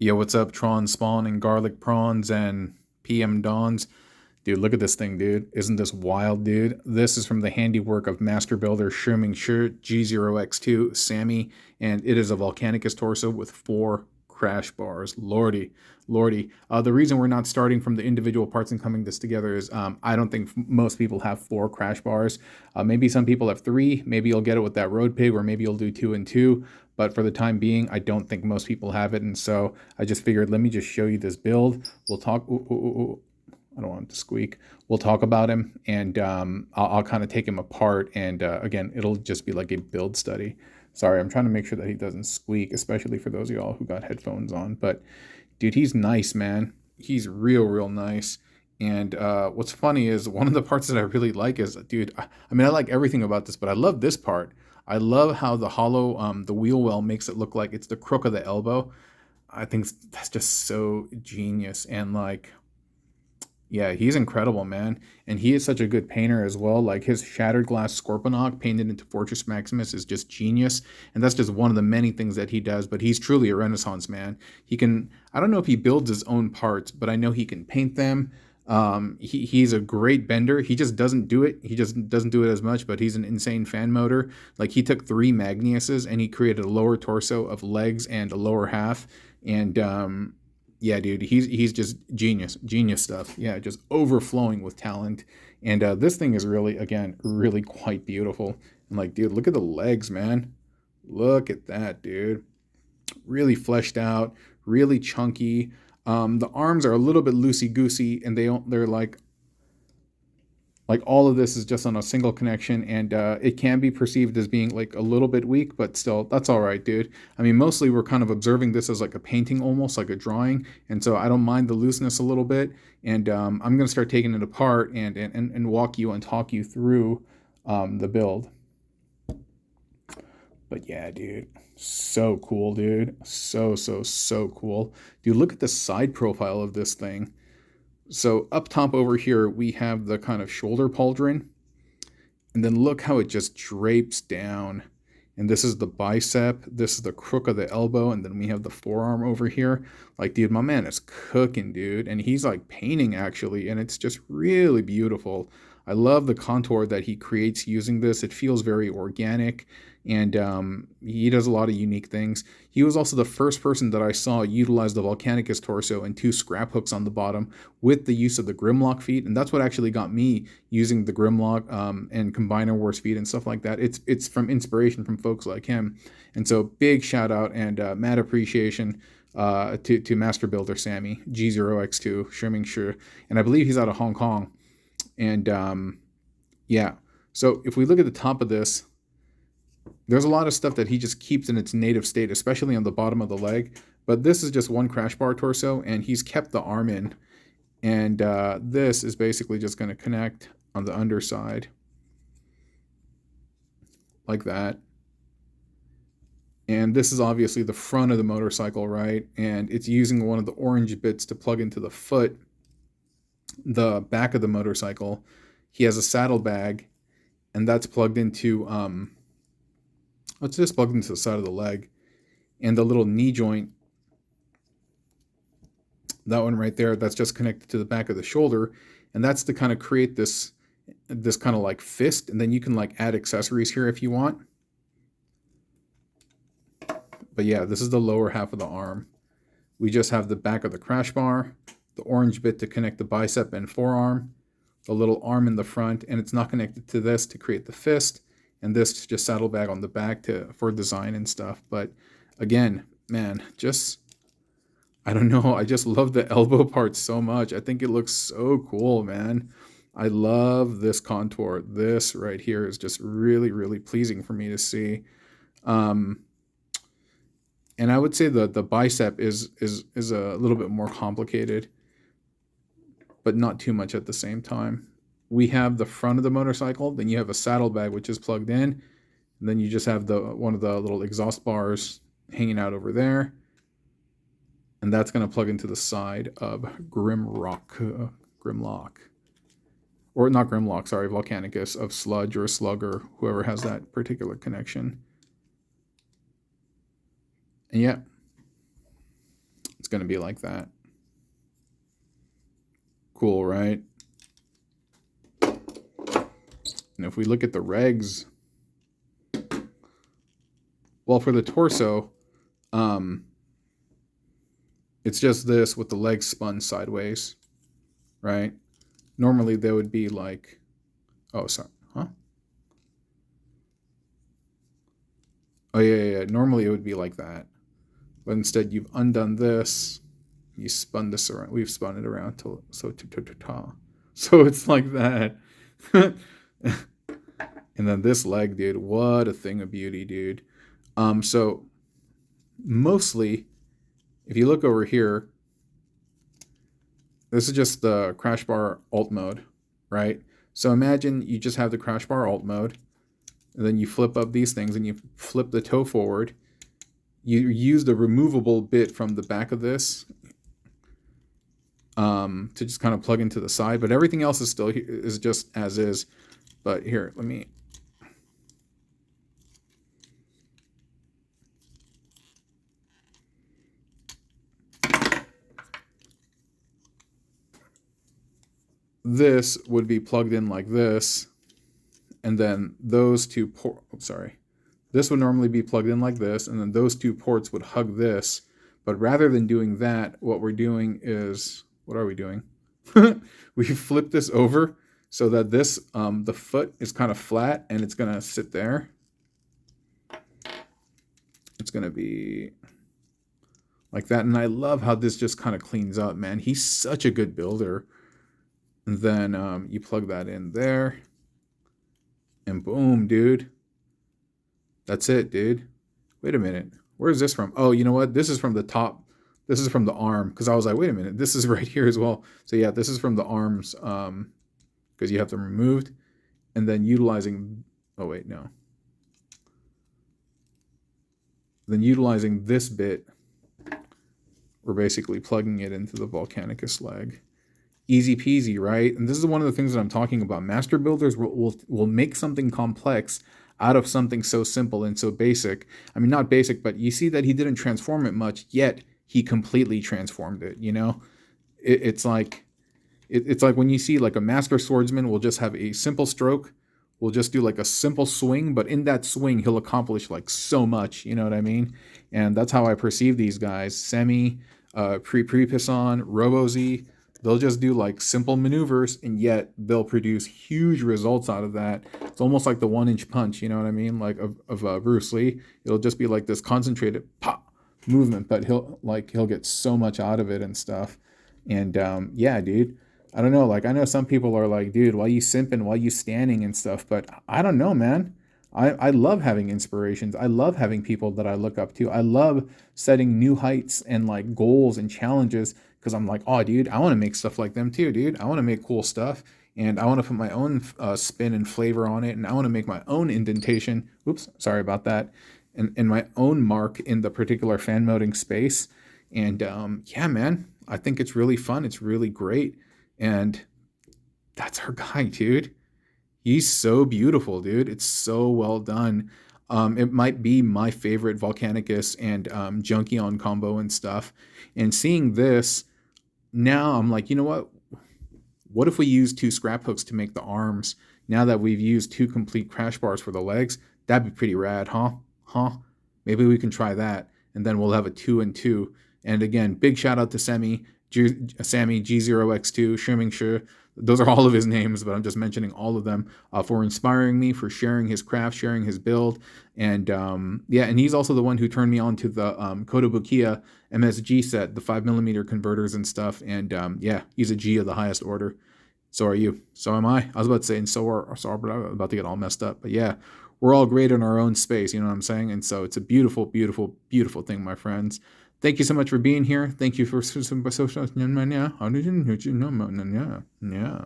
Yo, what's up, Tron Spawn and Garlic Prawns and PM Dawns? Dude, look at this thing, dude. Isn't this wild, dude? This is from the handiwork of Master Builder Sherming Shirt G0X2 Sammy, and it is a Volcanicus torso with 4 crash bars. Lordy, lordy. The reason we're not starting from the individual parts and coming this together is I don't think most people have 4 crash bars. Maybe some people have 3. Maybe you'll get it with that road pig, or maybe you'll do 2 and 2. But for the time being, I don't think most people have it, and so I just figured, let me just show you this build. We'll talk. Ooh, ooh, ooh, ooh. I don't want him to squeak. We'll talk about him, and I'll kind of take him apart. And again, it'll just be like a build study. Sorry, I'm trying to make sure that he doesn't squeak, especially for those of y'all who got headphones on. But dude, he's nice, man. He's real, real nice. And what's funny is one of the parts that I really like is, dude, I mean, I like everything about this, but I love this part. I love how the hollow, the wheel well makes it look like it's the crook of the elbow. I think that's just so genius. And like, yeah, he's incredible, man. And he is such a good painter as well. Like his Shattered Glass Scorponok painted into Fortress Maximus is just genius. And that's just one of the many things that he does. But he's truly a Renaissance man. He can, I don't know if he builds his own parts, but I know he can paint them. He's a great bender. He just doesn't do it. He just doesn't do it as much, but he's an insane fan motor. Like he took 3 Magniuses and he created a lower torso of legs and a lower half. And yeah, dude, he's just genius stuff. Yeah, just overflowing with talent. And this thing is really, again, really quite beautiful. And like, dude, look at the legs, man. Look at that, dude. Really fleshed out, really chunky. The arms are a little bit loosey goosey, and they're like all of this is just on a single connection, and it can be perceived as being like a little bit weak, but still, that's all right, dude. I mean, mostly we're kind of observing this as like a painting, almost like a drawing, and so I don't mind the looseness a little bit. And I'm gonna start taking it apart and walk you and talk you through the build. But yeah, dude, so cool, dude. So cool, dude. Look at the side profile of this thing. So up top over here, we have the kind of shoulder pauldron. And then look how it just drapes down. And this is the bicep. This is the crook of the elbow. And then we have the forearm over here. Like, dude, my man is cooking, dude. And he's like painting, actually. And it's just really beautiful. I love the contour that he creates using this. It feels very organic. And he does a lot of unique things. He was also the first person that I saw utilize the Volcanicus torso and 2 scrap hooks on the bottom with the use of the Grimlock feet. And that's what actually got me using the Grimlock and Combiner Wars feet and stuff like that. It's from inspiration from folks like him. And so big shout out and mad appreciation to Master Builder Sammy, G0X2, Shriming Sure. And I believe he's out of Hong Kong. And yeah, so if we look at the top of this, there's a lot of stuff that he just keeps in its native state, especially on the bottom of the leg. But this is just one crash bar torso, and he's kept the arm in. And this is basically just going to connect on the underside like that. And this is obviously the front of the motorcycle, right? And it's using one of the orange bits to plug into the foot, the back of the motorcycle. He has a saddlebag, and that's plugged into, let's just plug into the side of the leg. And the little knee joint, that one right there, that's just connected to the back of the shoulder. And that's to kind of create this kind of like fist. And then you can like add accessories here if you want. But yeah, this is the lower half of the arm. We just have the back of the crash bar, the orange bit to connect the bicep and forearm, the little arm in the front, and it's not connected to this to create the fist, and this just saddlebag on the back for design and stuff. But again, man, just, I don't know, I just love the elbow part so much. I think it looks so cool, man. I love this contour. This right here is just really, really pleasing for me to see. And I would say the bicep is a little bit more complicated, but not too much at the same time. We have the front of the motorcycle, then you have a saddlebag which is plugged in, and then you just have one of the little exhaust bars hanging out over there, and that's going to plug into the side of Grimlock, or not Grimlock, sorry, Volcanicus of Sludge or Slugger, whoever has that particular connection. And yeah, it's going to be like that. Cool, right? And if we look at the regs, well, for the torso, it's just this with the legs spun sideways, right? Normally they would be like, oh, sorry, huh? Oh, yeah. Normally it would be like that. But instead you've undone this, you spun this around, we've spun it around till, so it's like that. And then this leg, dude, what a thing of beauty, dude. So mostly, if you look over here, this is just the Crashbar alt mode, right? So imagine you just have the Crashbar alt mode, and then you flip up these things and you flip the toe forward. You use the removable bit from the back of this to just kind of plug into the side, but everything else is still is just as is. But here, let me. This would be plugged in like this, and then those two ports, this would normally be plugged in like this, and then those two ports would hug this. But rather than doing that, what we're doing is, what are we doing? We flip this over so that this, the foot is kind of flat, and it's going to sit there. It's going to be like that. And I love how this just kind of cleans up, man. He's such a good builder. And then you plug that in there. And boom, dude. That's it, dude. Wait a minute. Where's this from? Oh, you know what? This is from the top. This is from the arm. Because I was like, wait a minute. This is right here as well. So yeah, this is from the arms. Because you have them removed. And then utilizing... Oh, wait, no. Then utilizing this bit, we're basically plugging it into the Volcanicus leg. Easy peasy, right? And this is one of the things that I'm talking about. Master builders will make something complex out of something so simple and so basic. I mean, not basic, but you see that he didn't transform it much, yet he completely transformed it, you know? It's like when you see like a master swordsman will just have a simple stroke, will just do like a simple swing, but in that swing, he'll accomplish like so much, you know what I mean? And that's how I perceive these guys. Semi, Pre-Pisson, Robo-Z, they'll just do like simple maneuvers, and yet they'll produce huge results out of that. It's almost like the 1-inch punch, you know what I mean? Like of Bruce Lee. It'll just be like this concentrated pop movement, but he'll get so much out of it and stuff. And yeah, dude, I don't know. Like, I know some people are like, dude, why you simping? Why you standing and stuff? But I don't know, man. I love having inspirations. I love having people that I look up to. I love setting new heights and like goals and challenges, because I'm like, oh, dude, I want to make stuff like them too, dude. I want to make cool stuff, and I want to put my own spin and flavor on it, and I want to make my own indentation. Oops, sorry about that. And my own mark in the particular fan moding space. And yeah, man, I think it's really fun. It's really great. And that's our guy, dude. He's so beautiful, dude. It's so well done. It might be my favorite Volcanicus and Junkion combo and stuff. And seeing this, now I'm like, you know what? What if we use 2 scrap hooks to make the arms? Now that we've used 2 complete crash bars for the legs, that'd be pretty rad, huh? Maybe we can try that, and then we'll have a 2 and 2. And again, big shout out to Sammy G0X2, Shuming Shu. Those are all of his names, but I'm just mentioning all of them, for inspiring me, for sharing his craft, sharing his build. And yeah, and he's also the one who turned me on to the Kotobukiya MSG set, the 5mm converters and stuff. And yeah, he's a G of the highest order. So are you. So am I. I was about to say, and so are but I'm about to get all messed up. But yeah, we're all great in our own space, you know what I'm saying? And so it's a beautiful, beautiful, beautiful thing, my friends. Thank you so much for being here. Thank you for social. Yeah.